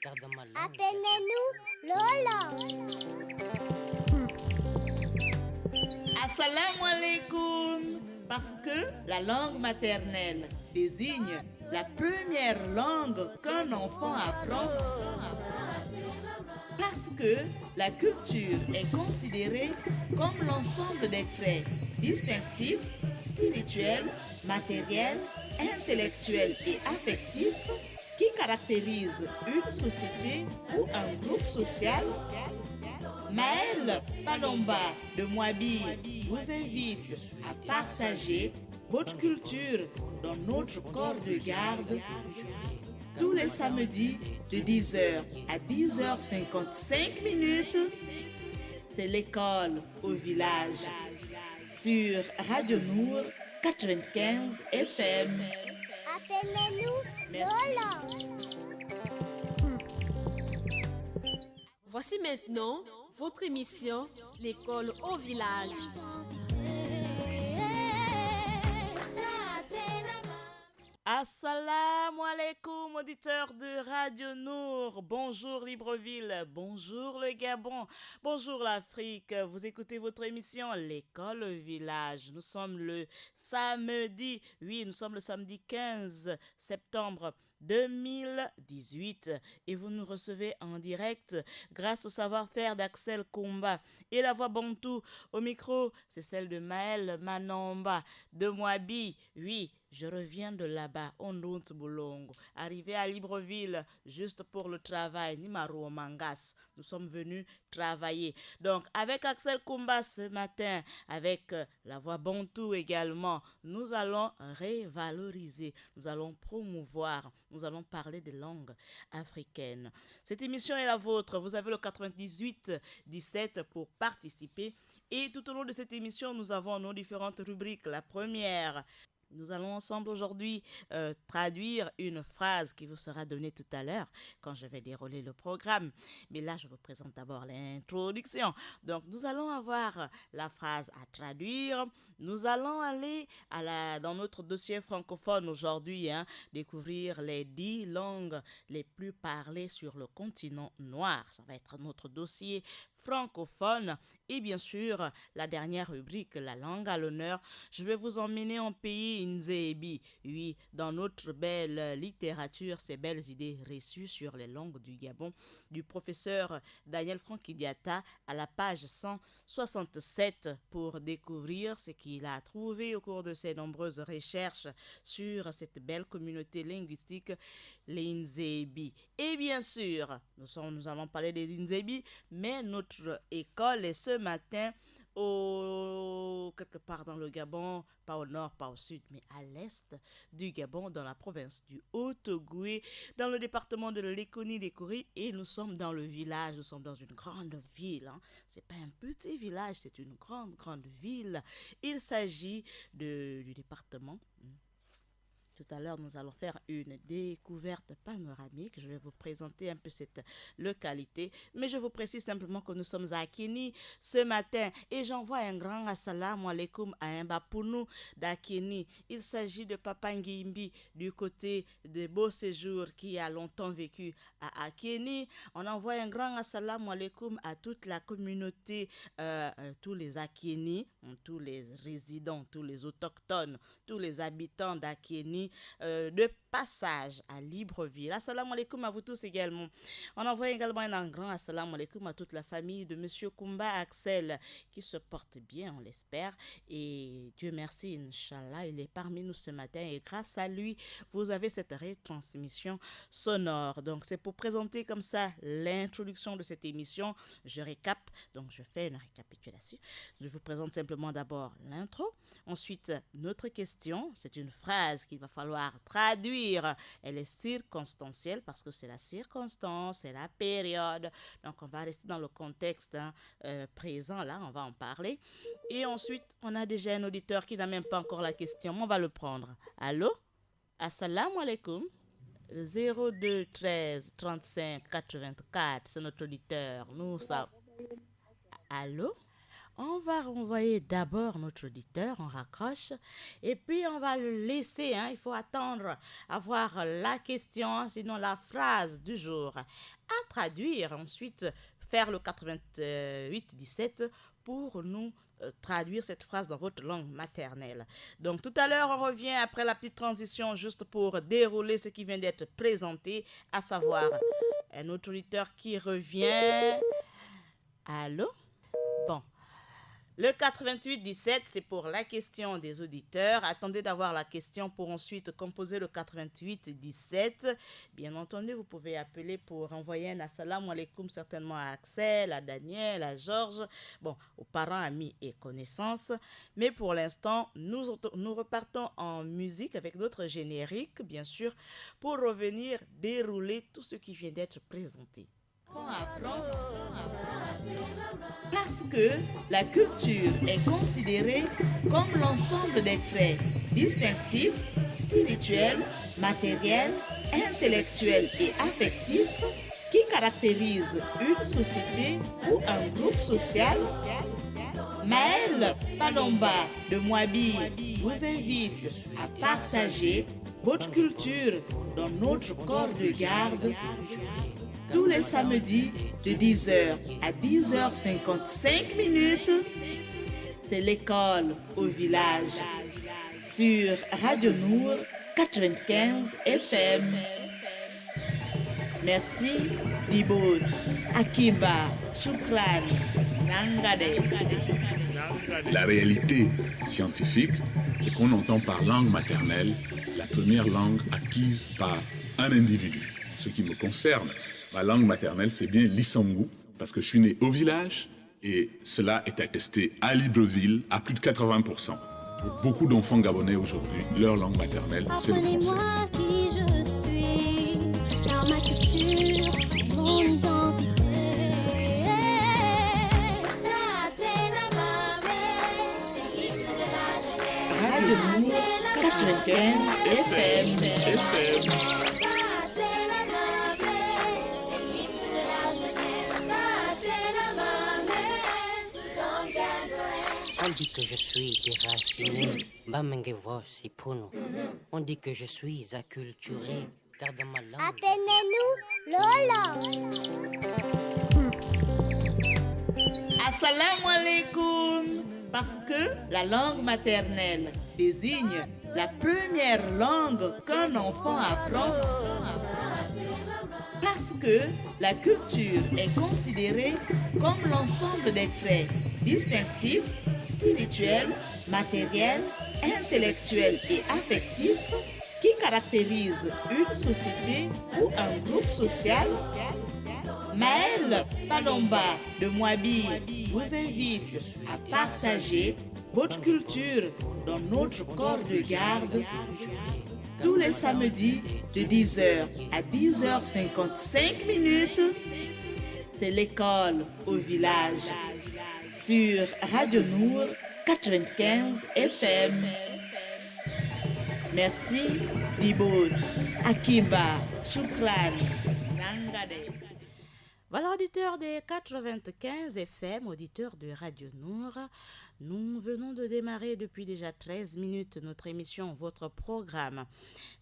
Appelez-nous Lola. Assalamu alaikum. Parce que la langue maternelle désigne la première langue qu'un enfant apprend. Parce que la culture est considérée comme l'ensemble des traits distinctifs, spirituels, matériels, intellectuels et affectifs qui caractérisent une société ou un groupe social. Maëlle Palomba de Moabi vous invite à partager votre culture dans notre corps de garde tous les samedis de 10h à 10h55 minutes. C'est l'école au village sur Radio Nour 95 FM. Appelez-nous Lola. Voici maintenant votre émission L'école au village. Assalamu alaikum, auditeurs de Radio Nour. Bonjour Libreville, bonjour le Gabon, bonjour l'Afrique. Vous écoutez votre émission L'école au village. Nous sommes le samedi, nous sommes le samedi 15 septembre 2018 et vous nous recevez en direct grâce au savoir-faire d'Axel Kumba et la voix bantou au micro, c'est celle de Maëlle Manomba de Moabi. Oui, je reviens de là-bas, Ondount Boulongo, arrivé à Libreville juste pour le travail, Nimaro Mangas. Nous sommes venus travailler. Donc, avec Axel Kumba ce matin, avec la voix bantou également, nous allons revaloriser, nous allons promouvoir, nous allons parler des langues africaines. Cette émission est la vôtre. Vous avez le 98 17 pour participer. Et tout au long de cette émission, nous avons nos différentes rubriques. La première, nous allons ensemble aujourd'hui traduire une phrase qui vous sera donnée tout à l'heure quand je vais dérouler le programme. Mais là, je vous présente d'abord l'introduction. Donc, nous allons avoir la phrase à traduire. Nous allons aller dans notre dossier francophone aujourd'hui, découvrir les 10 langues les plus parlées sur le continent noir. Ça va être notre dossier francophone. Et bien sûr, la dernière rubrique, la langue à l'honneur. Je vais vous emmener en pays Nzebi. Oui, dans notre belle littérature, ces belles idées reçues sur les langues du Gabon, du professeur Daniel Frankidiata à la page 167 pour découvrir ce qu'il a trouvé au cours de ses nombreuses recherches sur cette belle communauté linguistique, les Nzebi. Et bien sûr, nous allons parler des Nzebi, mais notre école est ce matin quelque part dans le Gabon, pas au nord, pas au sud, mais à l'est du Gabon, dans la province du Haut-Ogooué, dans le département de l'Ekoni-Lekori, et nous sommes dans le village, nous sommes dans une grande ville. C'est pas un petit village, c'est une grande ville. Il s'agit du département. Tout à l'heure, nous allons faire une découverte panoramique. Je vais vous présenter un peu cette localité. Mais je vous précise simplement que nous sommes à Kini ce matin. Et j'envoie un grand assalamu alaikum à un Bapounou d'Akini. Il s'agit de Papa Ngimbi du côté de Beau Séjour qui a longtemps vécu à Akini. On envoie un grand assalamu alaikum à toute la communauté, tous les Akini, tous les résidents, tous les autochtones, tous les habitants d'Akini. De passage à Libreville. Assalamu alaikum à vous tous également. On envoie également un grand assalamu alaikum à toute la famille de Monsieur Kumba Axel qui se porte bien, on l'espère. Et Dieu merci, Inch'Allah, il est parmi nous ce matin et grâce à lui, vous avez cette retransmission sonore. Donc c'est pour présenter comme ça l'introduction de cette émission. Je récap, donc je fais une récapitulation. Je vous présente simplement d'abord l'intro. Ensuite, notre question, c'est une phrase qu'il va falloir traduire. Elle est circonstancielle parce que c'est la circonstance, c'est la période. Donc, on va rester dans le contexte présent, là, on va en parler. Et ensuite, on a déjà un auditeur qui n'a même pas encore la question, mais on va le prendre. Allô? Assalamu alaikum. 02 13 35 84, c'est notre auditeur. Nous, ça... Allô? On va renvoyer d'abord notre auditeur, on raccroche, et puis on va le laisser, il faut attendre avoir la question, sinon la phrase du jour à traduire, ensuite faire le 88-17 pour nous traduire cette phrase dans votre langue maternelle. Donc tout à l'heure, on revient après la petite transition juste pour dérouler ce qui vient d'être présenté, à savoir un autre auditeur qui revient. Allô? Bon. Le 88-17, c'est pour la question des auditeurs. Attendez d'avoir la question pour ensuite composer le 88-17. Bien entendu, vous pouvez appeler pour envoyer un assalamu alaikum certainement à Axel, à Daniel, à Georges, bon, aux parents, amis et connaissances. Mais pour l'instant, nous repartons en musique avec notre générique, bien sûr, pour revenir dérouler tout ce qui vient d'être présenté. Parce que la culture est considérée comme l'ensemble des traits distinctifs, spirituels, matériels, intellectuels et affectifs qui caractérisent une société ou un groupe social. Maëlle Palomba de Moabi vous invite à partager votre culture dans notre corps de garde tous les samedis de 10h à 10h55. C'est l'école au village sur Radio Nour 95 FM. Merci, Dibot, Akiba, Shukran, Nangade. La réalité scientifique, c'est qu'on entend par langue maternelle la première langue acquise par un individu. Ce qui me concerne, ma langue maternelle, c'est bien l'Issangu, parce que je suis né au village et cela est attesté à Libreville à plus de 80%. Pour beaucoup d'enfants gabonais aujourd'hui, leur langue maternelle, c'est le français. Apprenez-moi qui je suis, dans ma culture, mon identité. Radio Nour 95 FM. On dit que je suis déraciné, Bamengevo Sipuno. On dit que je suis acculturé, car dans ma langue. Appelez-nous Lola. Assalamu alaikum. Parce que la langue maternelle désigne la première langue qu'un enfant apprend. Parce que la culture est considérée comme l'ensemble des traits distinctifs, spirituels, matériels, intellectuels et affectifs qui caractérisent une société ou un groupe social. Maëlle Palomba de Moabi vous invite à partager votre culture dans notre corps de garde tous les samedis de 10h à 10h55. C'est l'école au village sur Radio Nour 95 FM. Merci, Dibot, Akiba, Shukran, Nangade. Voilà, auditeurs des 95 FM, auditeurs de Radio Nour. Nous venons de démarrer depuis déjà 13 minutes notre émission, votre programme,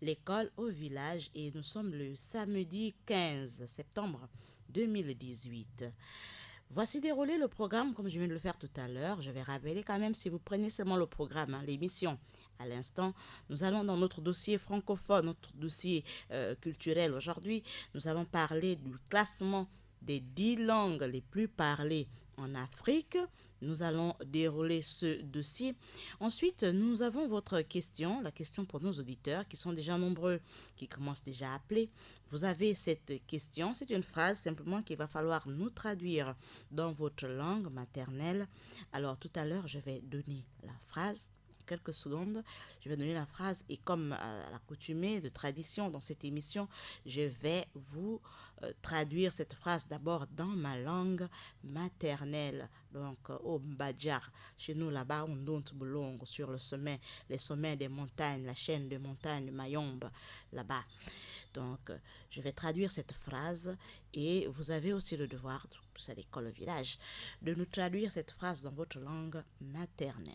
l'école au village, et nous sommes le samedi 15 septembre 2018. Voici déroulé le programme comme je viens de le faire tout à l'heure. Je vais rappeler quand même, si vous prenez seulement le programme, l'émission, à l'instant, nous allons dans notre dossier francophone, notre dossier culturel. Aujourd'hui, nous allons parler du classement des 10 langues les plus parlées en Afrique. Nous allons dérouler ce dossier. Ensuite, nous avons votre question, la question pour nos auditeurs qui sont déjà nombreux, qui commencent déjà à appeler. Vous avez cette question, c'est une phrase simplement qu'il va falloir nous traduire dans votre langue maternelle. Alors tout à l'heure, je vais donner la phrase quelques secondes, je vais donner la phrase et comme à l'accoutumée de tradition dans cette émission, je vais vous traduire cette phrase d'abord dans ma langue maternelle. Donc au Mbadjar, chez nous là-bas, on donne Boulong sur le sommet, les sommets des montagnes, la chaîne de montagnes de Mayombe là-bas. Donc je vais traduire cette phrase et vous avez aussi le devoir, c'est l'école au village, de nous traduire cette phrase dans votre langue maternelle.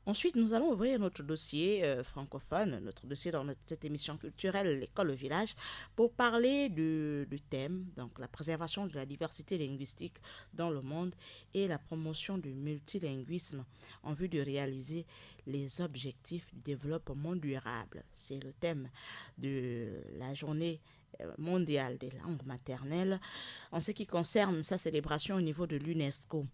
Ensuite, nous allons ouvrir notre dossier francophone, notre dossier dans cette émission culturelle, l'école au village, pour parler du thème, donc la préservation de la diversité linguistique dans le monde et la promotion du multilinguisme en vue de réaliser les objectifs du développement durable. C'est le thème de la journée mondiale des langues maternelles en ce qui concerne sa célébration au niveau de l'UNESCO.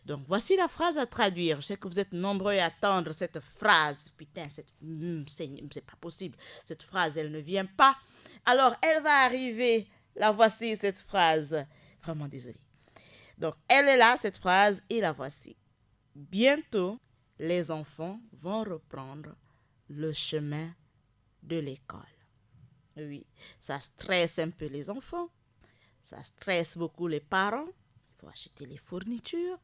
Donc voici la phrase à traduire. Je sais que vous êtes nombreux à attendre cette phrase. Putain, c'est pas possible. Cette phrase, elle ne vient pas. Alors, elle va arriver. La voici, cette phrase. Vraiment désolée. Donc, elle est là, cette phrase, et la voici. Bientôt, les enfants vont reprendre le chemin de l'école. Oui, ça stresse un peu les enfants, ça stresse beaucoup les parents, il faut acheter les fournitures,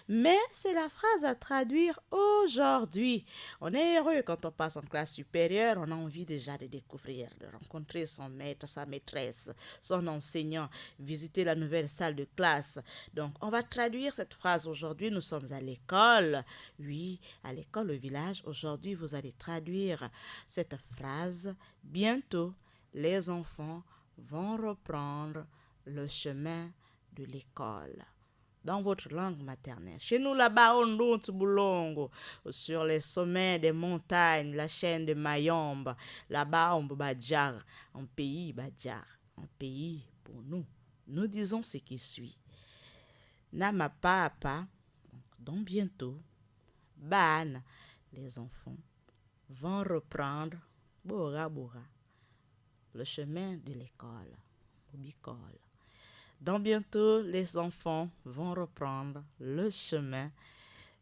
mais c'est la phrase à traduire aujourd'hui. On est heureux quand on passe en classe supérieure, on a envie déjà de découvrir, de rencontrer son maître, sa maîtresse, son enseignant, visiter la nouvelle salle de classe. Donc, on va traduire cette phrase aujourd'hui, nous sommes à l'école. Oui, à l'école au village, aujourd'hui, vous allez traduire cette phrase bientôt. Les enfants vont reprendre le chemin de l'école dans votre langue maternelle. Chez nous là-bas, on donne Boulongo sur les sommets des montagnes, la chaîne de Mayombe. Là-bas, on Badjar, un pays Badjar, un pays pour nous. Nous disons ce qui suit. Nama papa, donc bientôt, ban, les enfants vont reprendre Bora Bora. Le chemin de l'école, Bicole. Donc bientôt, les enfants vont reprendre le chemin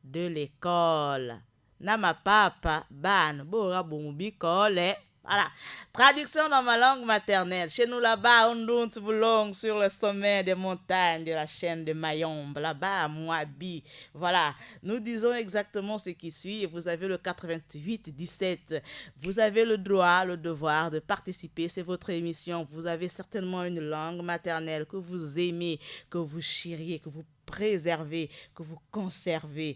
de l'école. Nama papa ban bora bicole. Voilà. Traduction dans ma langue maternelle. Chez nous là-bas, on donne Boulong sur le sommet des montagnes de la chaîne de Mayombe. Là-bas, à Moabi. Voilà. Nous disons exactement ce qui suit. Et vous avez le 88-17. Vous avez le droit, le devoir de participer. C'est votre émission. Vous avez certainement une langue maternelle que vous aimez, que vous chériez, que vous préservez, que vous conservez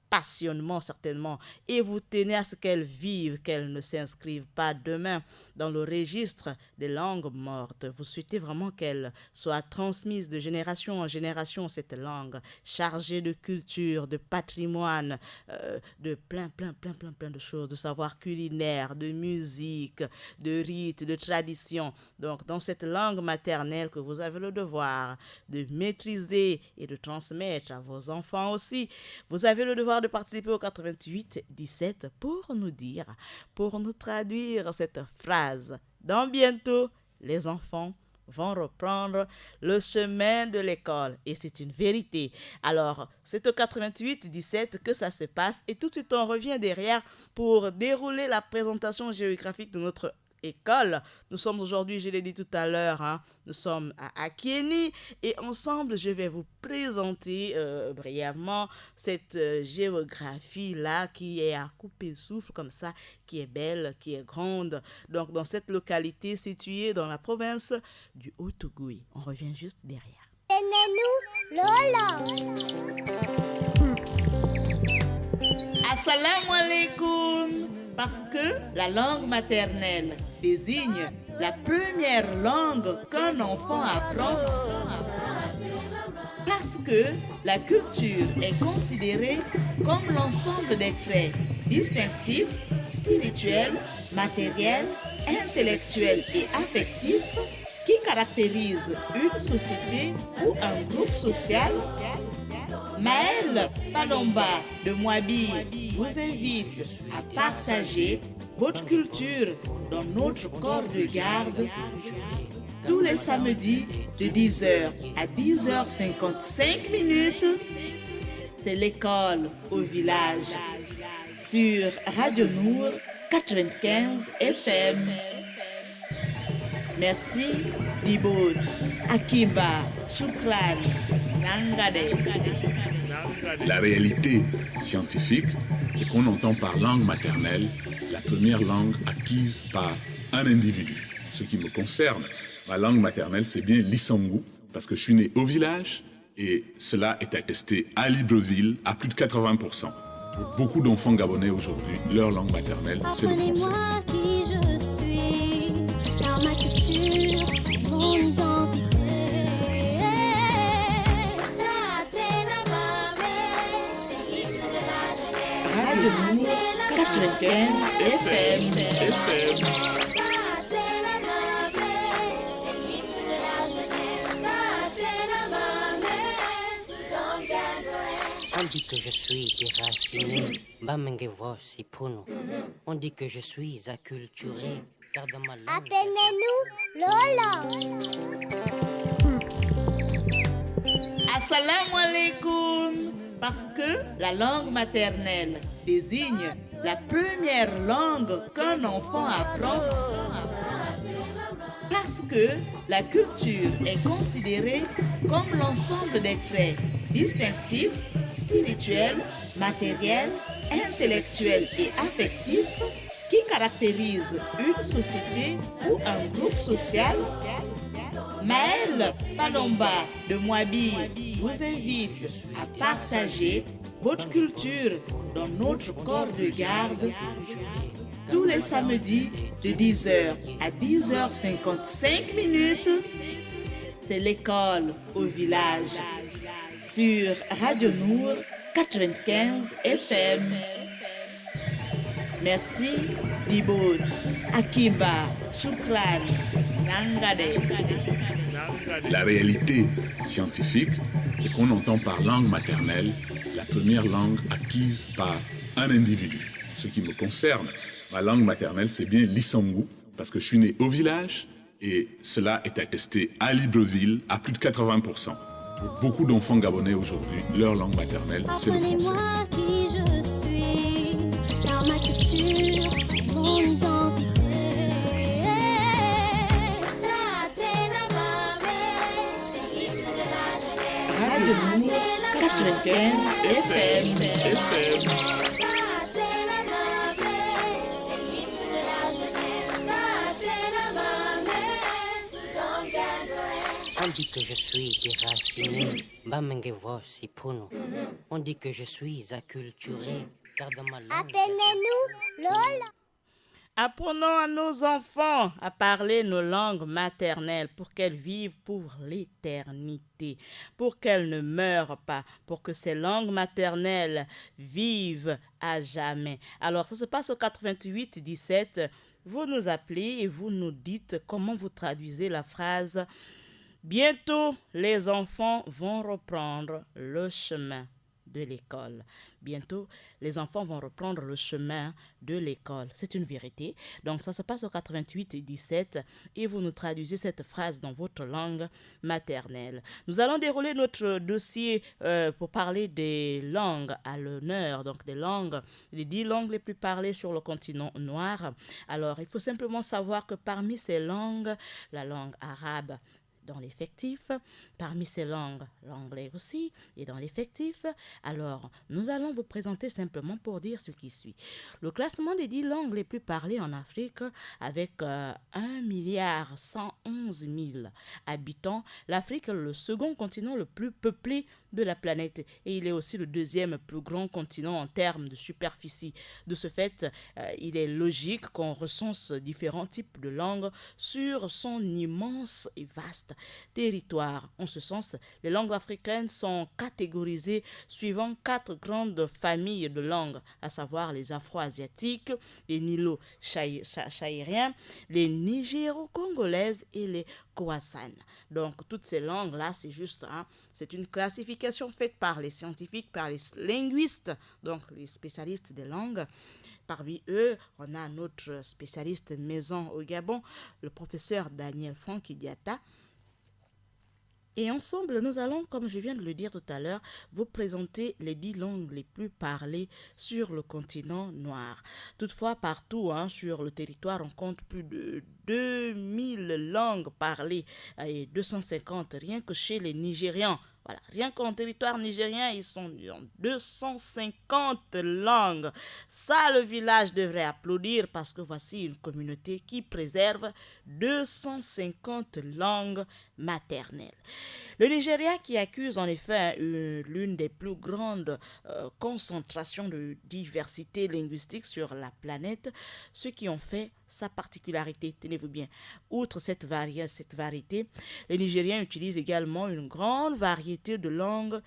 passionnément certainement, et vous tenez à ce qu'elles vivent, qu'elles ne s'inscrivent pas demain dans le registre des langues mortes. Vous souhaitez vraiment qu'elle soit transmise de génération en génération, cette langue, chargée de culture, de patrimoine, de plein de choses, de savoir culinaire, de musique, de rites, de traditions. Donc, dans cette langue maternelle que vous avez le devoir de maîtriser et de transmettre à vos enfants aussi, vous avez le devoir de participer au 88-17 pour nous dire, pour nous traduire cette phrase. Dans bientôt, les enfants vont reprendre le chemin de l'école. Et c'est une vérité. Alors, c'est au 88-17 que ça se passe. Et tout de suite, on revient derrière pour dérouler la présentation géographique de notre école. Nous sommes aujourd'hui, je l'ai dit tout à l'heure, nous sommes à Akieni et ensemble, je vais vous présenter brièvement cette géographie-là qui est à couper souffle comme ça, qui est belle, qui est grande. Donc, dans cette localité située dans la province du Haut-Ogooué. On revient juste derrière. Assalamu alaikum. Parce que la langue maternelle désigne la première langue qu'un enfant apprend. Parce que la culture est considérée comme l'ensemble des traits distinctifs, spirituels, matériels, intellectuels et affectifs qui caractérisent une société ou un groupe social. Maëlle Palomba de Moabi vous invite à partager votre culture dans notre corps de garde tous les samedis de 10h à 10h55. C'est l'école au village. sur Radio Nour 95 FM. Merci, Libot, Akiba, Shukran, Nangade. La réalité scientifique, c'est qu'on entend par langue maternelle la première langue acquise par un individu. Ce qui me concerne, ma langue maternelle, c'est bien l'Issangu, parce que je suis né au village et cela est attesté à Libreville à plus de 80%. Pour beaucoup d'enfants gabonais aujourd'hui, leur langue maternelle, c'est le français. Apprenez-moi qui je suis, car ma culture, c'est mon identité. Radio Nour 95 FM. On dit que je suis déraciné, Bamengevo Sipuno. On dit que je suis acculturé, car dans ma langue. Appelez-nous Lola. Assalamu alaikum. Parce que la langue maternelle désigne la première langue qu'un enfant apprend. Parce que la culture est considérée comme l'ensemble des traits distinctifs, spirituels, matériels, intellectuels et affectifs qui caractérisent une société ou un groupe social. Maëlle Palomba de Moabi vous invite à partager votre culture dans notre corps de garde tous les samedis de 10h à 10h55. C'est l'école au village sur Radio Nour 95 FM. Merci, Libot, Akiba, Shukran, Nangade. La réalité scientifique, c'est qu'on entend par langue maternelle la première langue acquise par un individu. Ce qui me concerne, ma langue maternelle, c'est bien l'Issangu, parce que je suis né au village et cela est attesté à Libreville à plus de 80%. Pour beaucoup d'enfants gabonais aujourd'hui, leur langue maternelle, c'est le français. Apprenez-moi qui je suis, car ma culture, c'est mon identité. Radio Nour 95 FM. On dit que je suis déraciné, Bamengevo Sipuno. On dit que je suis acculturé, car dans ma langue. Appelez-nous Lola. Apprenons à nos enfants à parler nos langues maternelles pour qu'elles vivent pour l'éternité, pour qu'elles ne meurent pas, pour que ces langues maternelles vivent à jamais. Alors, ça se passe au 88 17. Vous nous appelez et vous nous dites comment vous traduisez la phrase « Bientôt, les enfants vont reprendre le chemin de l'école. » Bientôt, les enfants vont reprendre le chemin de l'école. C'est une vérité. Donc, ça se passe au 88 17 et vous nous traduisez cette phrase dans votre langue maternelle. Nous allons dérouler notre dossier pour parler des langues à l'honneur, donc les 10 langues les plus parlées sur le continent noir. Alors, il faut simplement savoir que parmi ces langues, la langue arabe dans l'effectif, parmi ces langues, l'anglais aussi est dans l'effectif. Alors, nous allons vous présenter simplement pour dire ce qui suit. Le classement des 10 langues les plus parlées en Afrique avec 1,111,000 habitants. L'Afrique est le second continent le plus peuplé de la planète et il est aussi le deuxième plus grand continent en termes de superficie. De ce fait, il est logique qu'on recense différents types de langues sur son immense et vaste territoire. En ce sens, les langues africaines sont catégorisées suivant 4 grandes familles de langues, à savoir les afro-asiatiques, les nilo-chahiriens, les nigéro-congolaises et les Khoisan. Donc, toutes ces langues-là, c'est une classification faite par les scientifiques, par les linguistes, donc les spécialistes des langues. Parmi eux, on a notre spécialiste maison au Gabon, le professeur Daniel Franck Diata. Et ensemble, nous allons, comme je viens de le dire tout à l'heure, vous présenter les 10 langues les plus parlées sur le continent noir. Toutefois, partout sur le territoire, on compte plus de 2000 langues parlées et 250 rien que chez les Nigérians. Voilà, rien qu'en territoire nigérien, ils sont en 250 langues. Ça, le village devrait applaudir parce que voici une communauté qui préserve 250 langues maternelles. Le Nigeria qui accuse en effet l'une des plus grandes concentrations de diversité linguistique sur la planète, ce qui en fait sa particularité, tenez-vous bien. Outre cette variété, les Nigériens utilisent également une grande variété de langues,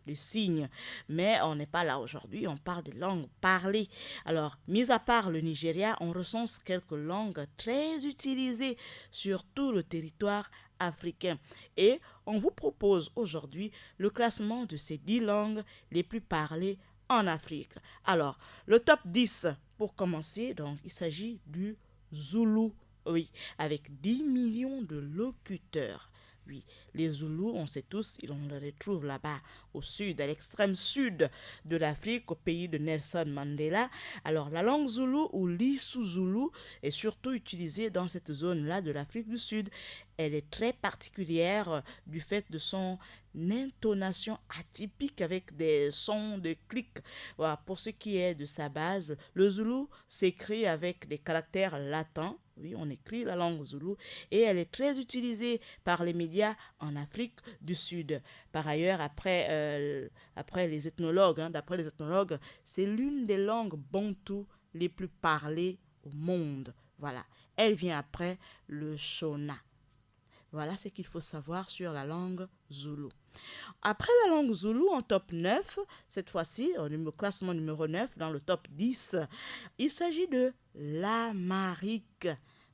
de signes. Mais on n'est pas là aujourd'hui, on parle de langues parlées. Alors, mis à part le Nigeria, on recense quelques langues très utilisées sur tout le territoire africain. Et on vous propose aujourd'hui le classement de ces 10 langues les plus parlées en Afrique. Alors, le top 10, pour commencer, donc, il s'agit du Zoulou, oui, avec 10 millions de locuteurs. Oui, les Zoulous, on sait tous, on les retrouve là-bas au sud, à l'extrême sud de l'Afrique, au pays de Nelson Mandela. Alors, la langue Zoulou ou l'Issou Zoulou est surtout utilisée dans cette zone-là de l'Afrique du Sud. Elle est très particulière du fait de son intonation atypique avec des sons de clics. Voilà, pour ce qui est de sa base, le Zoulou s'écrit avec des caractères latins. Oui, on écrit la langue Zoulou et elle est très utilisée par les médias en Afrique du Sud. Par ailleurs, d'après les ethnologues, c'est l'une des langues bantou les plus parlées au monde. Voilà, elle vient après le Shona. Voilà ce qu'il faut savoir sur la langue Zoulou. Après la langue Zoulou, en top 9, cette fois-ci, au classement numéro 9, dans le top 10, il s'agit de l'amharique.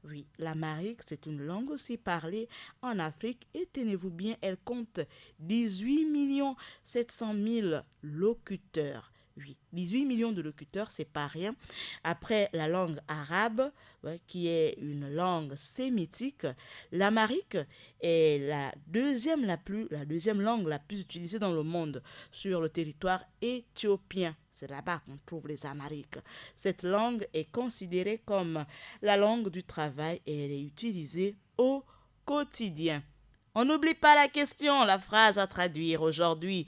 Oui, l'amharique, c'est une langue aussi parlée en Afrique et tenez-vous bien, elle compte 18 700 000 locuteurs. Oui, 18 millions de locuteurs, c'est pas rien. Après la langue arabe, qui est une langue sémitique, l'amharique est la deuxième langue la plus utilisée dans le monde sur le territoire éthiopien. C'est là-bas qu'on trouve les amhariques. Cette langue est considérée comme la langue du travail et elle est utilisée au quotidien. On n'oublie pas la question, la phrase à traduire aujourd'hui.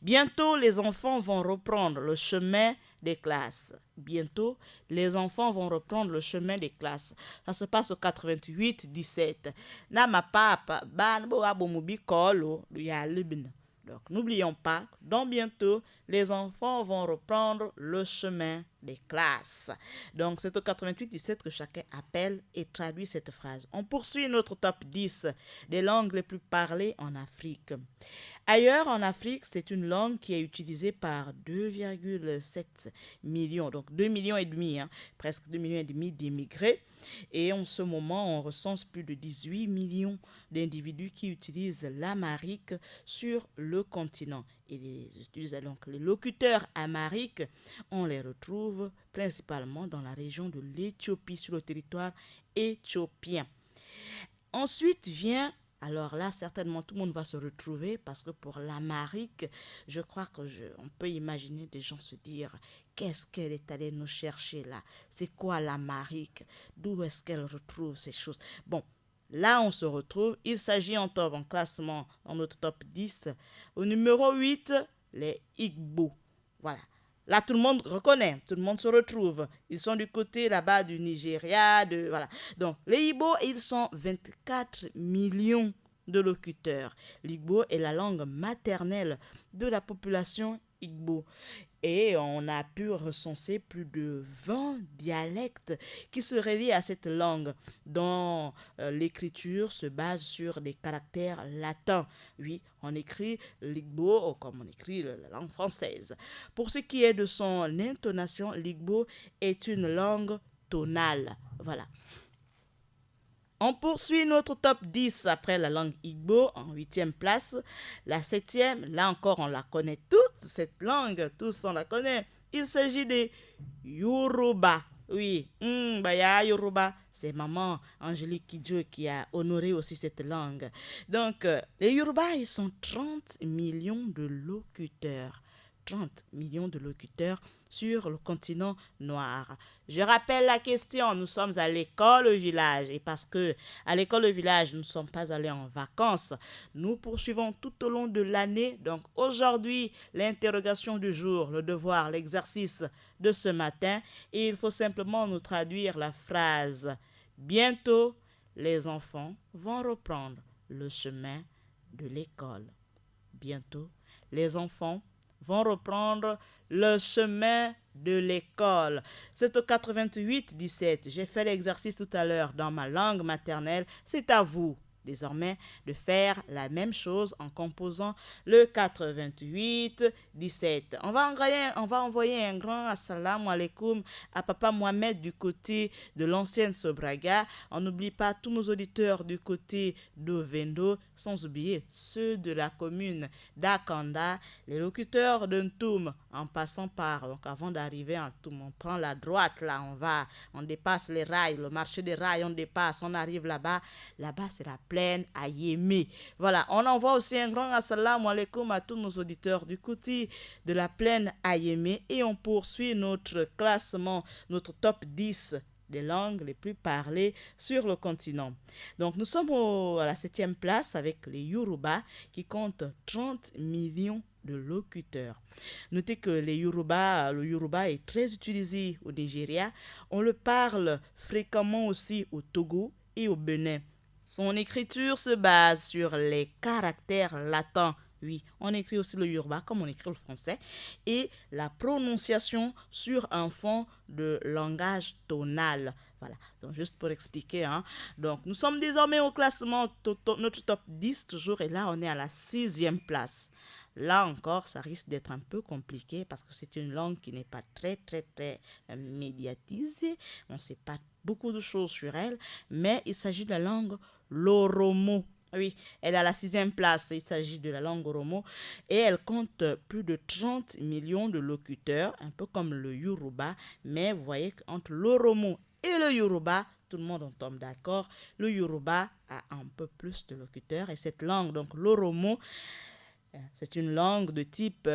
Bientôt, les enfants vont reprendre le chemin des classes. Bientôt, les enfants vont reprendre le chemin des classes. Ça se passe au 88-17. Na ma papa, ban bo abomubi kolo, ya libn. Donc, n'oublions pas, dans bientôt, les enfants vont reprendre le chemin des classes. Donc, c'est au 88-17 que chacun appelle et traduit cette phrase. On poursuit notre top 10 des langues les plus parlées en Afrique. Ailleurs en Afrique, c'est une langue qui est utilisée par 2,7 millions, donc 2,5 millions, presque 2,5 millions d'immigrés. Et en ce moment, on recense plus de 18 millions d'individus qui utilisent l'amharique sur le continent. Et les locuteurs amhariques, on les retrouve principalement dans la région de l'Éthiopie, sur le territoire éthiopien. Ensuite vient, alors là certainement tout le monde va se retrouver parce que pour l'amharique, je crois on peut imaginer des gens se dire qu'est-ce qu'elle est allée nous chercher là? C'est quoi l'amharique? D'où est-ce qu'elle retrouve ces choses? Bon. Là, on se retrouve. Il s'agit en classement, dans notre top 10. Au numéro 8, les Igbo. Voilà. Là, tout le monde reconnaît, tout le monde se retrouve. Ils sont du côté là-bas du Nigeria. Voilà. Donc, les Igbo, ils sont 24 millions de locuteurs. L'Igbo est la langue maternelle de la population Igbo. Et on a pu recenser plus de 20 dialectes qui se relient à cette langue, dont l'écriture se base sur des caractères latins. Oui, on écrit l'Igbo comme on écrit la langue française. Pour ce qui est de son intonation, l'Igbo est une langue tonale. Voilà. On poursuit notre top 10 après la langue Igbo en 8e place. La 7e, là encore on la connaît toute, cette langue, tous on la connaît. Il s'agit des Yoruba. Oui, Baya Yoruba, c'est maman Angélique Kidjo qui a honoré aussi cette langue. Donc, les Yoruba, ils sont 30 millions de locuteurs. 30 millions de locuteurs sur le continent noir. Je rappelle la question, nous sommes à l'école au village et parce que à l'école au village, nous ne sommes pas allés en vacances, nous poursuivons tout au long de l'année. Donc aujourd'hui, l'interrogation du jour, le devoir, l'exercice de ce matin, et il faut simplement nous traduire la phrase. Bientôt, les enfants vont reprendre le chemin de l'école. Bientôt, les enfants vont reprendre le chemin de l'école. C'est au 88-17. J'ai fait l'exercice tout à l'heure dans ma langue maternelle. C'est à vous désormais de faire la même chose en composant le 88-17. On va envoyer un grand assalamu alaikum à Papa Mohamed du côté de l'ancienne Sobraga. On n'oublie pas tous nos auditeurs du côté d'Ovendo, sans oublier ceux de la commune d'Akanda, les locuteurs de Ntoum, en passant par, donc avant d'arriver à Ntoum, on prend la droite, là on dépasse les rails, le marché des rails, on dépasse, on arrive là-bas c'est la plaine à Yémé. Voilà, on envoie aussi un grand assalamu alaikum à tous nos auditeurs du côté de la plaine à Yémé et on poursuit notre classement, notre top 10 des langues les plus parlées sur le continent. Donc nous sommes à la 7e place avec les Yoruba qui comptent 30 millions de locuteurs. Notez que le Yoruba est très utilisé au Nigeria. On le parle fréquemment aussi au Togo et au Bénin. Son écriture se base sur les caractères latins. Oui, on écrit aussi le Yoruba comme on écrit le français. Et la prononciation sur un fond de langage tonal. Voilà, donc juste pour expliquer. Donc nous sommes désormais au classement, notre top 10 toujours, et là on est à la 6e place. Là encore, ça risque d'être un peu compliqué parce que c'est une langue qui n'est pas très médiatisée. On ne sait pas beaucoup de choses sur elle, mais il s'agit de la langue l'Oromo. Oui, elle est à la 6e place, il s'agit de la langue Oromo et elle compte plus de 30 millions de locuteurs, un peu comme le Yoruba, mais vous voyez qu'entre l'Oromo et le Yoruba, tout le monde en tombe d'accord, le Yoruba a un peu plus de locuteurs et cette langue, donc l'Oromo, c'est une langue de type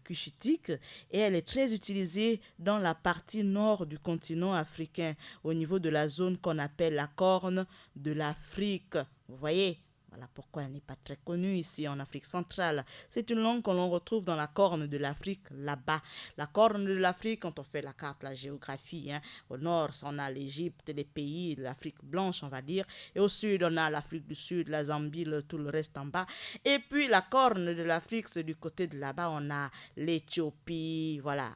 cushitique et elle est très utilisée dans la partie nord du continent africain, au niveau de la zone qu'on appelle la Corne de l'Afrique. Vous voyez ? Voilà pourquoi elle n'est pas très connue ici en Afrique centrale. C'est une langue que l'on retrouve dans la Corne de l'Afrique, là-bas. La Corne de l'Afrique, quand on fait la carte, la géographie, au nord, on a l'Égypte, les pays de l'Afrique blanche, on va dire. Et au sud, on a l'Afrique du Sud, la Zambie, tout le reste en bas. Et puis, la Corne de l'Afrique, c'est du côté de là-bas, on a l'Éthiopie, voilà,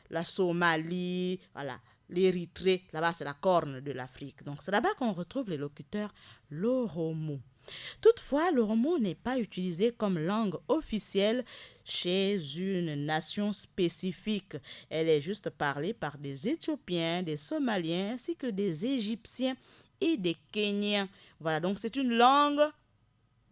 la Somalie, voilà. L'Érythrée, là-bas, c'est la Corne de l'Afrique. Donc, c'est là-bas qu'on retrouve les locuteurs l'Oromo. Toutefois, l'Oromo n'est pas utilisé comme langue officielle chez une nation spécifique. Elle est juste parlée par des Éthiopiens, des Somaliens, ainsi que des Égyptiens et des Kenyans. Voilà, donc c'est une langue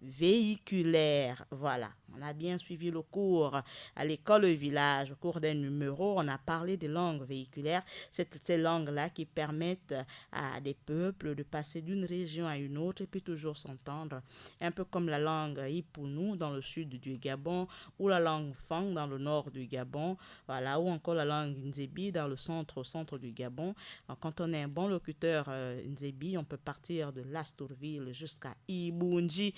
véhiculaire. Voilà, on a bien suivi le cours à l'école au village. Au cours d'un numéro, on a parlé des langues véhiculaires. Ces langues-là qui permettent à des peuples de passer d'une région à une autre et puis toujours s'entendre. Un peu comme la langue Ipounou dans le sud du Gabon ou la langue Fang dans le nord du Gabon. Voilà, ou encore la langue Nzebi dans le centre du Gabon. Alors, quand on est un bon locuteur Nzebi, on peut partir de Lastourville jusqu'à Ibunji.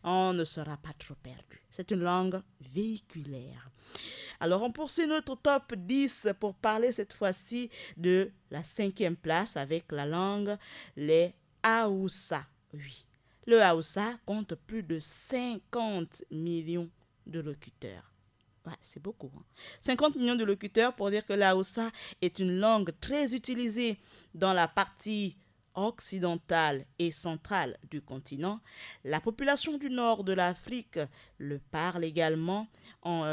On ne sera pas trop perdu. C'est une langue véhiculaire. Alors, on poursuit notre top 10 pour parler cette fois-ci de la 5e place avec la langue, les Haoussa. Oui, le Haoussa compte plus de 50 millions de locuteurs. Ouais, c'est beaucoup. 50 millions de locuteurs pour dire que le Haoussa est une langue très utilisée dans la partie occidentale et centrale du continent. La population du nord de l'Afrique le parle également,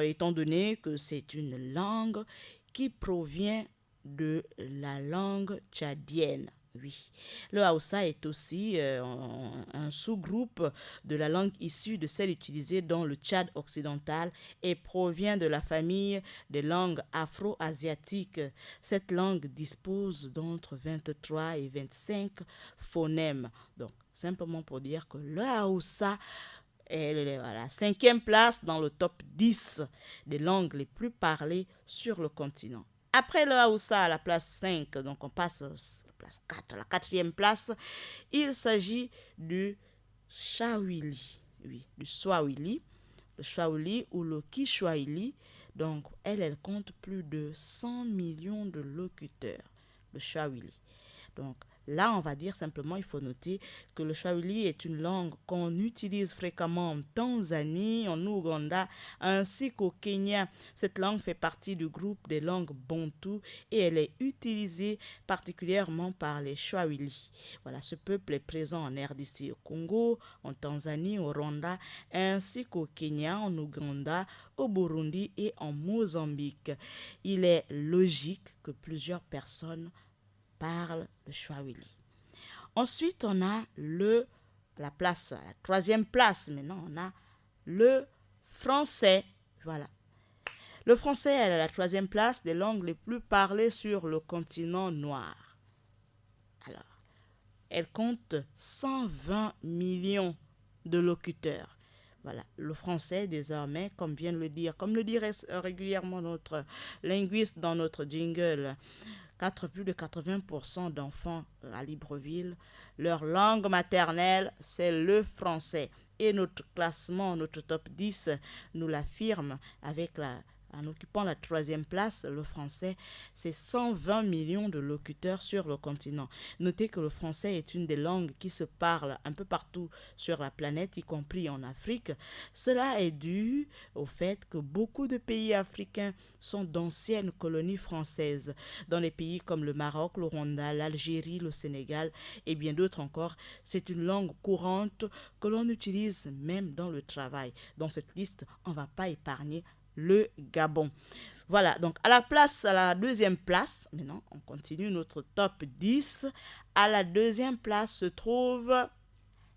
étant donné que c'est une langue qui provient de la langue tchadienne. Oui, le Hausa est aussi un sous-groupe de la langue issue de celle utilisée dans le Tchad occidental et provient de la famille des langues afro-asiatiques. Cette langue dispose d'entre 23 et 25 phonèmes. Donc, simplement pour dire que le Hausa est à la 5e place dans le top 10 des langues les plus parlées sur le continent. Après le Hausa à la place 5, donc on passe à la place 4, à la 4e place, il s'agit du Swahili. Oui, du Swahili. Le Swahili ou le Kiswahili. Donc, elle compte plus de 100 millions de locuteurs, le Swahili. Donc, là, on va dire simplement, il faut noter que le Swahili est une langue qu'on utilise fréquemment en Tanzanie, en Ouganda, ainsi qu'au Kenya. Cette langue fait partie du groupe des langues bantou et elle est utilisée particulièrement par les Swahili. Voilà, ce peuple est présent en RDC, au Congo, en Tanzanie, au Rwanda, ainsi qu'au Kenya, en Ouganda, au Burundi et en Mozambique. Il est logique que plusieurs personnes parle le Swahili. Ensuite, on a la 3e place. Maintenant, on a le français. Voilà. Le français est à la 3e place des langues les plus parlées sur le continent noir. Alors, elle compte 120 millions de locuteurs. Voilà, le français désormais, comme le dirait régulièrement notre linguiste dans notre jingle, plus de 80% d'enfants à Libreville, leur langue maternelle, c'est le français. Et notre classement, notre top 10, nous l'affirme en occupant la 3e place, le français, c'est 120 millions de locuteurs sur le continent. Notez que le français est une des langues qui se parle un peu partout sur la planète, y compris en Afrique. Cela est dû au fait que beaucoup de pays africains sont d'anciennes colonies françaises. Dans les pays comme le Maroc, le Rwanda, l'Algérie, le Sénégal et bien d'autres encore, c'est une langue courante que l'on utilise même dans le travail. Dans cette liste, on ne va pas épargner le Gabon. Voilà, donc à la 2e place, maintenant on continue notre top 10. À la 2e place se trouve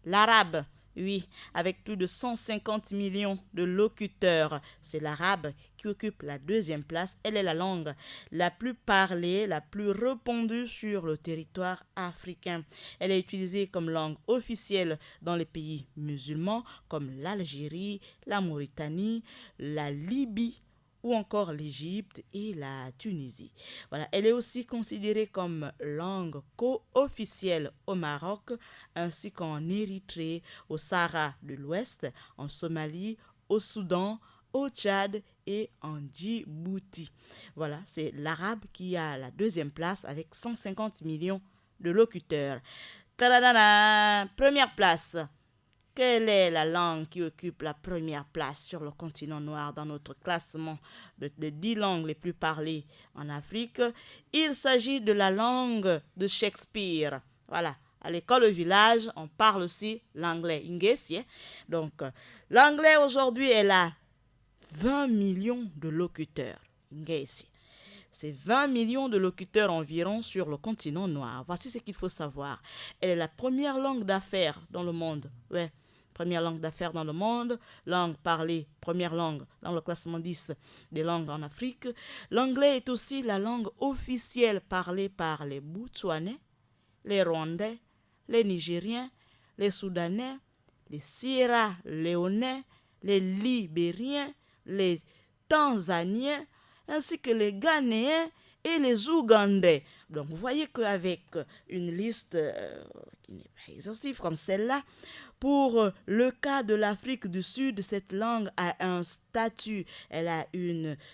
l'arabe. Oui, avec plus de 150 millions de locuteurs. C'est l'arabe qui occupe la 2e place. Elle est la langue la plus parlée, la plus répandue sur le territoire africain. Elle est utilisée comme langue officielle dans les pays musulmans comme l'Algérie, la Mauritanie, la Libye ou encore l'Égypte et la Tunisie. Voilà, elle est aussi considérée comme langue co-officielle au Maroc, ainsi qu'en Érythrée, au Sahara de l'Ouest, en Somalie, au Soudan, au Tchad et en Djibouti. Voilà, c'est l'arabe qui a la 2e place avec 150 millions de locuteurs. Tadadana, première place. Quelle est la langue qui occupe la 1re place sur le continent noir dans notre classement des 10 langues les plus parlées en Afrique? Il s'agit de la langue de Shakespeare. Voilà, à l'école au village, on parle aussi l'anglais. Donc, l'anglais aujourd'hui, elle a 20 millions de locuteurs. C'est 20 millions de locuteurs environ sur le continent noir. Voici ce qu'il faut savoir. Elle est la première langue d'affaires dans le monde. Ouais. Première langue d'affaires dans le monde, langue parlée, première langue dans le classement 10 des langues en Afrique. L'anglais est aussi la langue officielle parlée par les Botswanais, les Rwandais, les Nigériens, les Soudanais, les Sierra Léonais, les Libériens, les Tanzaniens, ainsi que les Ghanéens et les Ougandais. Donc vous voyez qu'avec une liste qui n'est pas exhaustive comme celle-là, pour le cas de l'Afrique du Sud, cette langue a un statut, elle a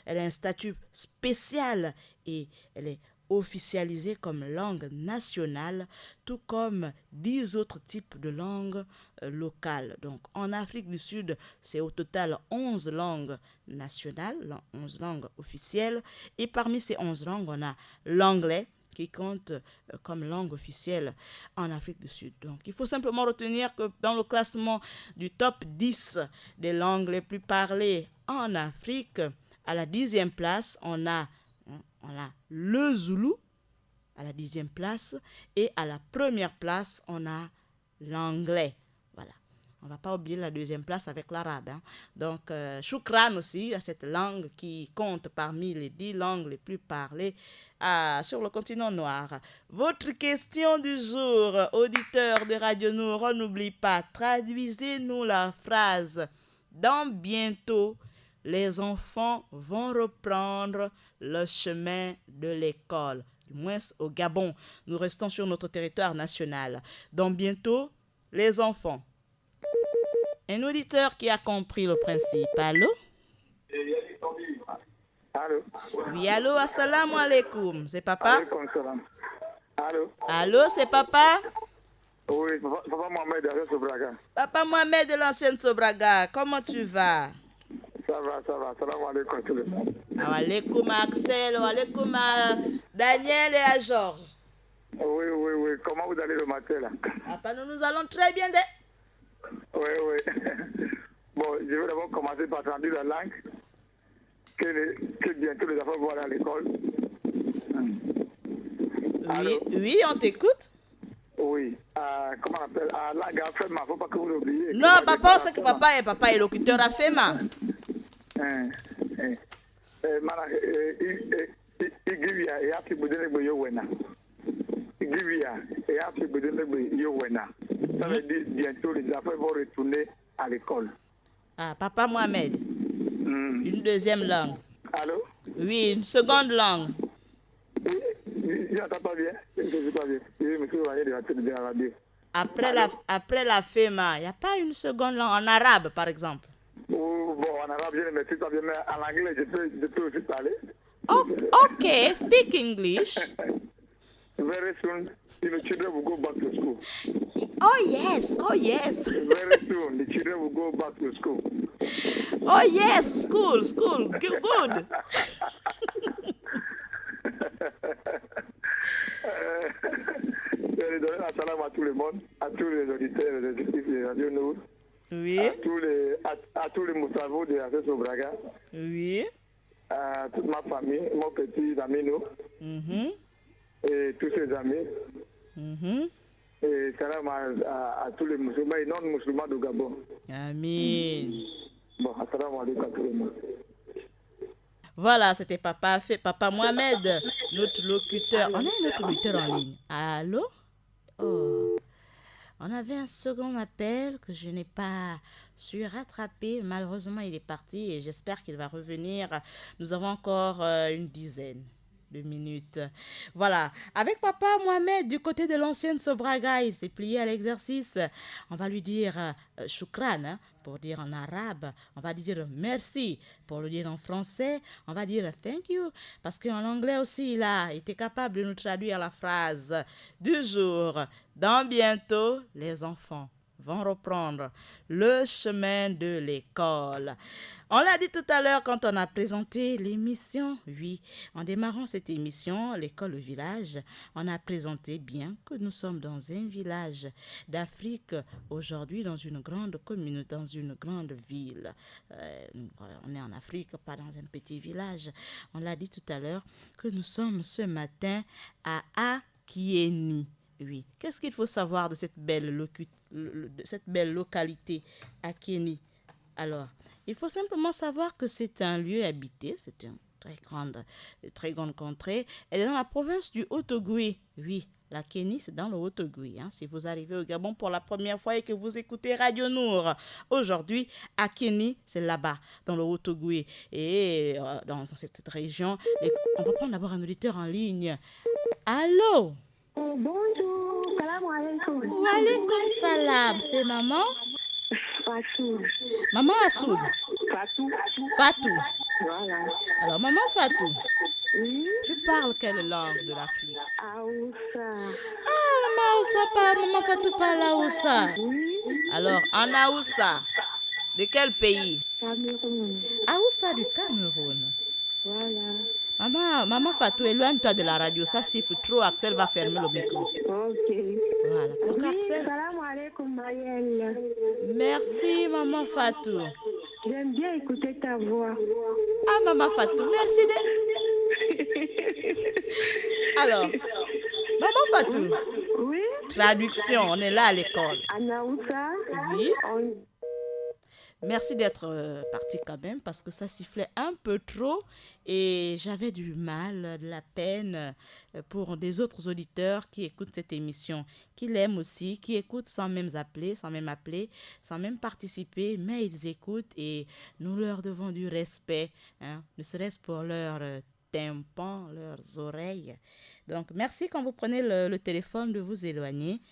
un statut spécial et elle est officialisée comme langue nationale, tout comme 10 autres types de langues locales. Donc en Afrique du Sud, c'est au total 11 langues nationales, 11 langues officielles, et parmi ces 11 langues, on a l'anglais, qui compte comme langue officielle en Afrique du Sud. Donc, il faut simplement retenir que dans le classement du top 10 des langues les plus parlées en Afrique, à la 10e place, on a le Zoulou, à la 10e place. Et à la première place, on a l'anglais. Voilà. On ne va pas oublier la 2e place avec l'arabe. Hein. Donc, choukran aussi à cette langue qui compte parmi les 10 langues les plus parlées sur le continent noir. Votre question du jour, auditeur de Radio Nour, on n'oublie pas, traduisez-nous la phrase « Dans bientôt, les enfants vont reprendre le chemin de l'école ». Du moins au Gabon, nous restons sur notre territoire national. Dans bientôt, les enfants. Un auditeur qui a compris le principe. Allô? Allô? Oui, allô, assalamu alaikum. C'est papa? Alaikum salam. Allô? Allô, c'est papa? Oui, papa Mohamed de Sobraga. Papa Mohamed de l'ancienne Sobraga, comment tu vas? Ça va. Salam alaikum tout le monde. Alaikum à Axel, alaikum à Daniel et à Georges. Oui. Comment vous allez le matin là? Papa, nous allons très bien. Oui. Bon, je vais d'abord commencer par traduire la langue que bientôt les enfants vont aller à l'école. Oui, on t'écoute. Oui. Comment on appelle? Langue Afema, il ne faut pas que vous l'oubliez. Non, papa, on sait que papa est locuteur à FEMA. Igivia, et après, vous donnez le Yowena. Igivia, et après, vous donnez le Yowena. Ça veut dire bientôt les enfants vont retourner à l'école. Ah, papa Mohamed. Une deuxième langue. Allô? Oui, une seconde langue. Oui, je n'entends pas bien. Je ne sais pas bien. Je me suis éloigné de la tête de la radio. Après la FEMA, il n'y a pas une seconde langue en arabe, par exemple? Bon, en arabe, je ne maîtrise pas bien, mais en anglais, je peux aussi parler. Okay, speak English. Very soon, the children will go back to school. Oh yes. Very soon, the children will go back to school. Oh yes, school, good. Je vais donner la salam à tout le monde, à tous les auditeurs et les équipes de Radio Nour. Oui. À tous les moutravos de la Sobraga. Oui. À toute ma famille, mon petit ami nous. Et tous ses amis. Et salam à tous les musulmans et non-musulmans du Gabon. Amin. Bon, assalamu alaikum à tout le monde. Voilà, c'était Papa Mohamed, notre locuteur. On a un autre locuteur en ligne. Allô? Oh. On avait un second appel que je n'ai pas su rattraper. Malheureusement, il est parti et j'espère qu'il va revenir. Nous avons encore une dizaine de minutes. Voilà. Avec Papa Mohamed du côté de l'ancienne Sobraga, il s'est plié à l'exercice. On va lui dire choukran, hein, pour dire en arabe. On va dire merci pour le dire en français. On va dire thank you parce qu'en anglais aussi, il a été capable de nous traduire la phrase du jour. Dans bientôt, les enfants vont reprendre le chemin de l'école. On l'a dit tout à l'heure quand on a présenté l'émission. Oui, en démarrant cette émission, l'école au village, on a présenté bien que nous sommes dans un village d'Afrique aujourd'hui, dans une grande commune, dans une grande ville. On est en Afrique, pas dans un petit village. On l'a dit tout à l'heure que nous sommes ce matin à Akieni. Oui. Qu'est-ce qu'il faut savoir de cette belle localité, Akieni? Alors, il faut simplement savoir que c'est un lieu habité, c'est une très grande contrée. Elle est dans la province du Haut-Ogooué. Oui, la Kénie, c'est dans le Haut-Ogooué. Hein. Si vous arrivez au Gabon pour la première fois et que vous écoutez Radio Nour, aujourd'hui, Akieni, c'est là-bas, dans le Haut-Ogooué. Et dans cette région, on va prendre d'abord un auditeur en ligne. Allô? Bonjour, salam alaikum. Wa alaikum salam, c'est maman? Fatou. Maman Assoud. Fatou. Voilà. Alors, maman Fatou, Oui, tu parles quelle langue de l'Afrique? Aoussa. Ah, maman Fatou parle Aoussa. Oui, Alors, en Aoussa, de quel pays? Cameroun. Aoussa du Cameroun. Voilà. Maman Fatou, éloigne-toi de la radio. Ça siffle trop. Axel va fermer le micro. Ok. Voilà. Pour Oui, qu'Axel... salam alaikum, Marielle. Merci, maman Fatou. J'aime bien écouter ta voix. Ah, maman Fatou, merci. Alors, Maman Fatou, Oui, traduction, on est là à l'école. Anaoussa. Oui. On- Merci d'être parti quand même parce que ça sifflait un peu trop et j'avais du mal, de la peine pour des autres auditeurs qui écoutent cette émission, qui l'aiment aussi, qui écoutent sans même appeler, sans même participer, mais ils écoutent et nous leur devons du respect, hein, ne serait-ce pour leur tympan, leurs oreilles. Donc merci quand vous prenez le téléphone de vous éloigner.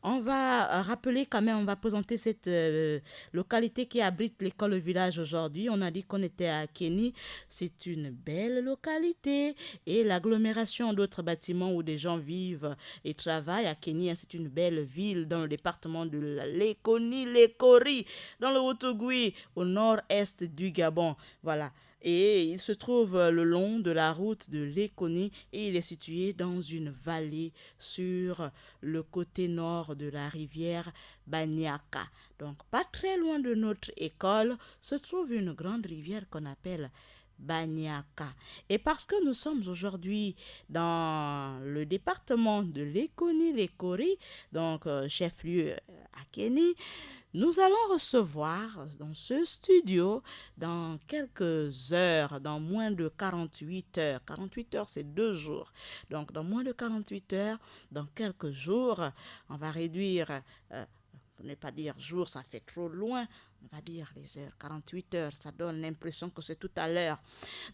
On va rappeler quand même, on va présenter cette localité qui abrite l'école au village aujourd'hui. On a dit qu'on était à Kenny. C'est une belle localité et l'agglomération d'autres bâtiments où des gens vivent et travaillent à Kenny. C'est une belle ville dans le département de Lekoni, Lekori, dans le Haut-Ogooué, au nord-est du Gabon. Voilà. Et il se trouve le long de la route de Lekoni et il est situé dans une vallée sur le côté nord de la rivière Banyaka. Donc pas très loin de notre école se trouve une grande rivière qu'on appelle Banyaka. Et parce que nous sommes aujourd'hui dans le département de Lekoni-Lekori, donc chef-lieu à Kenny, nous allons recevoir dans ce studio, dans quelques heures, dans moins de 48 heures, 48 heures c'est 2 jours, donc dans moins de 48 heures, dans quelques jours, on va réduire, pour ne pas dire jour, ça fait trop loin, on va dire les heures, 48 heures, ça donne l'impression que c'est tout à l'heure.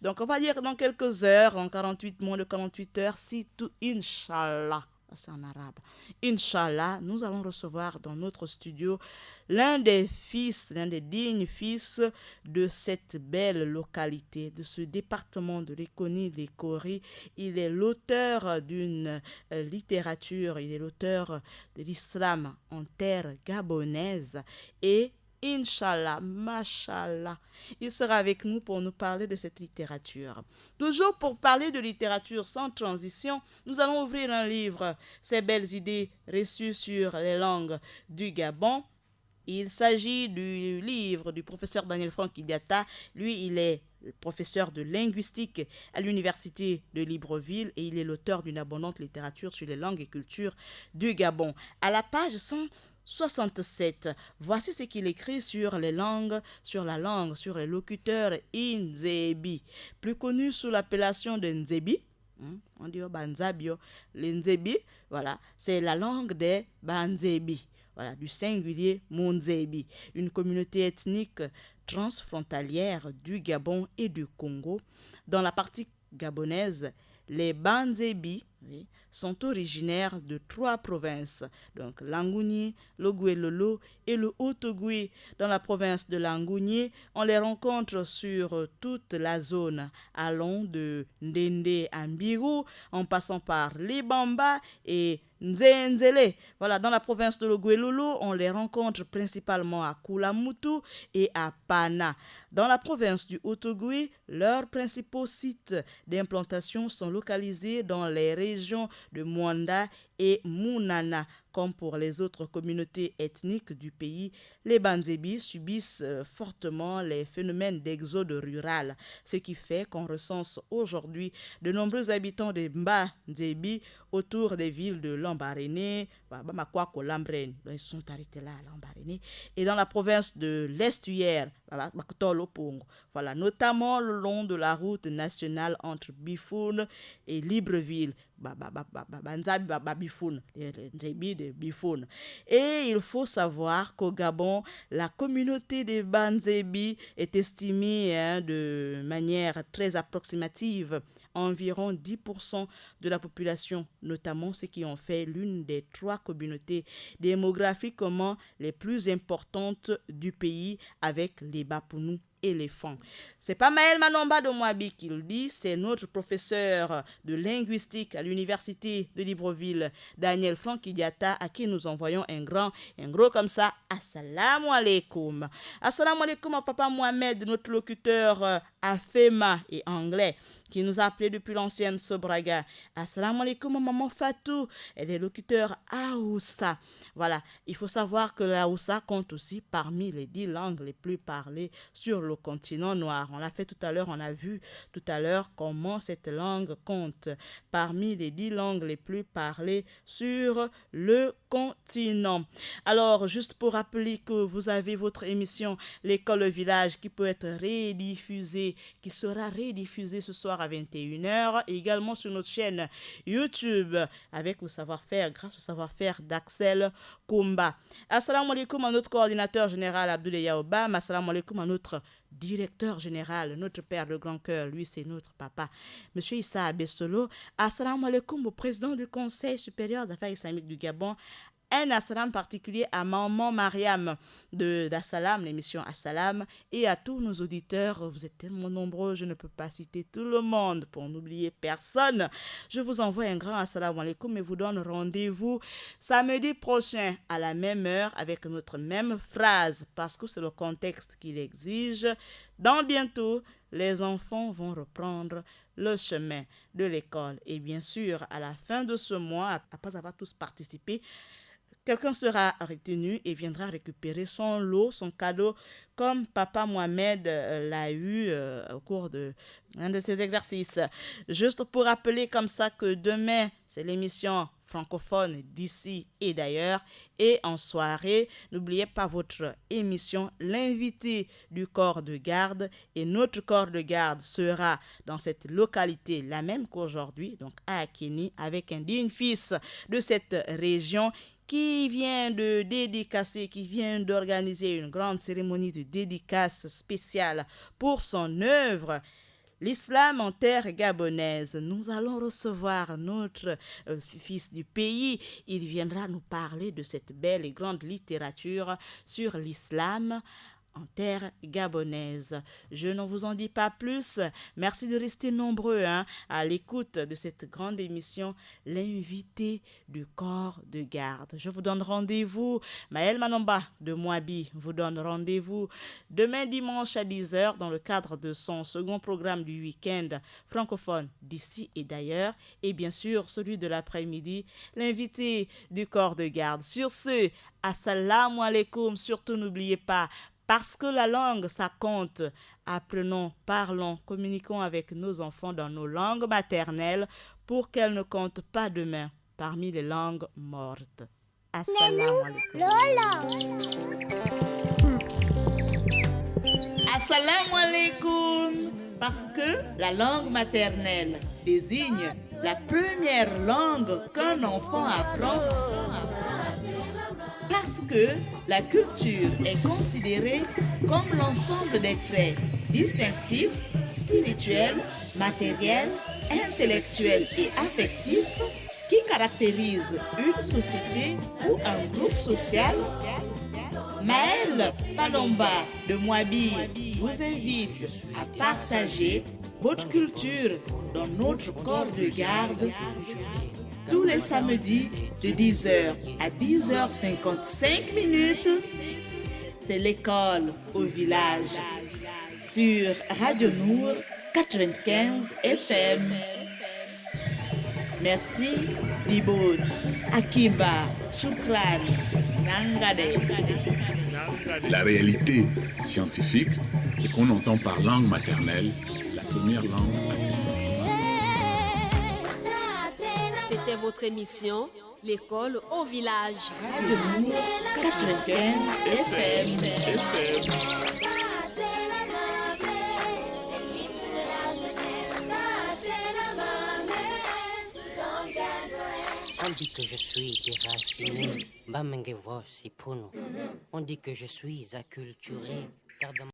Donc on va dire dans quelques heures, en 48, moins de 48 heures, si tout, Inch'Allah, c'est en arabe. Inch'Allah, nous allons recevoir dans notre studio l'un des dignes fils de cette belle localité, de ce département de Lekoni-Lekori. Il est l'auteur d'une littérature, il est l'auteur de l'islam en terre gabonaise et Inch'Allah, Mashallah, il sera avec nous pour nous parler de cette littérature. Toujours pour parler de littérature sans transition, nous allons ouvrir un livre, Ces belles idées reçues sur les langues du Gabon. Il s'agit du livre du professeur Daniel Franck Idiata. Lui, il est professeur de linguistique à l'université de Libreville et il est l'auteur d'une abondante littérature sur les langues et cultures du Gabon. À la page 167, voici ce qu'il écrit sur les langues, sur les locuteurs Nzebi, plus connu sous l'appellation de Nzebi. On dit Banzabio, les Nzebi, voilà, c'est la langue des Banzebi. Voilà, du singulier Monzebi, une communauté ethnique transfrontalière du Gabon et du Congo. Dans la partie gabonaise, les Banzebi sont originaires de 3 provinces, donc l'Angouni, le Gouelolo et le Haut-Ogooué. Dans la province de l'Angouni, on les rencontre sur toute la zone, allant de Ndende à Mbirou, en passant par Libamba et Nzenzele. Voilà, dans la province de l'Oguelolo, on les rencontre principalement à Kulamutu et à Pana. Dans la province du Haut-Ogooué, leurs principaux sites d'implantation sont localisés dans les régions de Mwanda et Mounana. Comme pour les autres communautés ethniques du pays, les Banzebi subissent fortement les phénomènes d'exode rural, ce qui fait qu'on recense aujourd'hui de nombreux habitants des Banzebi autour des villes de Lambaréné, ils sont arrêtés là à Lambaréné, et dans la province de l'Estuaire, voilà, notamment le long de la route nationale entre Bifoun et Libreville. Et il faut savoir qu'au Gabon, la communauté des Banzebi est estimée de manière très approximative environ 10% de la population, notamment ceux qui ont fait l'une des 3 communautés démographiquement les plus importantes du pays avec les Bapounou et les Fang. C'est pas Maël Manomba de Moabi qui le dit, c'est notre professeur de linguistique à l'université de Libreville, Daniel Franck Idiata, à qui nous envoyons un gros comme ça, assalamu alaikum. Assalamu alaikum à papa Mohamed, notre locuteur afema et anglais, qui nous a appelé depuis l'ancienne Sobraga. Assalamu alaikum, maman Fatou. Elle est locuteur Aoussa. Voilà, il faut savoir que la Aoussa compte aussi parmi les 10 langues les plus parlées sur le continent noir. On l'a fait tout à l'heure, on a vu tout à l'heure comment cette langue compte parmi les 10 langues les plus parlées sur le continent. Alors, juste pour rappeler que vous avez votre émission L'école au village qui peut être rediffusée, qui sera rediffusée ce soir à 21h et également sur notre chaîne YouTube avec le savoir-faire, grâce au savoir-faire d'Axel Koumba. Assalamu alaikum à notre coordinateur général Abdoulaye Obama. Assalamu alaikum à notre directeur général, notre père de grand cœur, lui c'est notre papa, Monsieur Issa Abessolo. Assalamu alaikum au président du Conseil supérieur d'affaires islamiques du Gabon. Un assalam particulier à Maman Mariam d'Assalam, l'émission Assalam, et à tous nos auditeurs. Vous êtes tellement nombreux, je ne peux pas citer tout le monde pour n'oublier personne. Je vous envoie un grand assalamu alaikum et vous donne rendez-vous samedi prochain à la même heure avec notre même phrase parce que c'est le contexte qui l'exige. Dans bientôt, les enfants vont reprendre le chemin de l'école. Et bien sûr, à la fin de ce mois, après avoir tous participé, quelqu'un sera retenu et viendra récupérer son lot, son cadeau, comme Papa Mohamed l'a eu au cours de un de ses exercices. Juste pour rappeler comme ça que demain, c'est l'émission francophone d'ici et d'ailleurs. Et en soirée, n'oubliez pas votre émission, l'invité du corps de garde. Et notre corps de garde sera dans cette localité, la même qu'aujourd'hui, donc à Akini, avec un digne fils de cette région qui vient de dédicacer, qui vient d'organiser une grande cérémonie de dédicace spéciale pour son œuvre. L'islam en terre gabonaise. Nous allons recevoir notre fils du pays. Il viendra nous parler de cette belle et grande littérature sur l'islam en terre gabonaise. Je ne vous en dis pas plus. Merci de rester nombreux à l'écoute de cette grande émission, l'invité du corps de garde. Je vous donne rendez-vous. Maël Manomba de Moabi vous donne rendez-vous demain dimanche à 10h dans le cadre de son second programme du week-end francophone d'ici et d'ailleurs. Et bien sûr, celui de l'après-midi, l'invité du corps de garde. Sur ce, assalamu alaikum. Surtout, n'oubliez pas, parce que la langue, ça compte. Apprenons, parlons, communiquons avec nos enfants dans nos langues maternelles pour qu'elles ne comptent pas demain parmi les langues mortes. Assalamu alaikum. Assalamu alaikum. Parce que la langue maternelle désigne la première langue qu'un enfant apprend. Parce que la culture est considérée comme l'ensemble des traits distinctifs, spirituels, matériels, intellectuels et affectifs qui caractérisent une société ou un groupe social. Maël Palomba de Moabi vous invite à partager votre culture dans notre corps de garde tous les samedis de 10h à 10h55 minutes. C'est l'école au village sur Radio Nour 95 FM. Merci, Dibot, Akiba, Shukran, Nangade. La réalité scientifique, c'est qu'on entend par langue maternelle la première langue acquise. C'était votre émission, l'école au village. Radio Nour 95 FM. On dit que je suis déraciné, Bamengevo si puno. On dit que je suis acculturé, car dans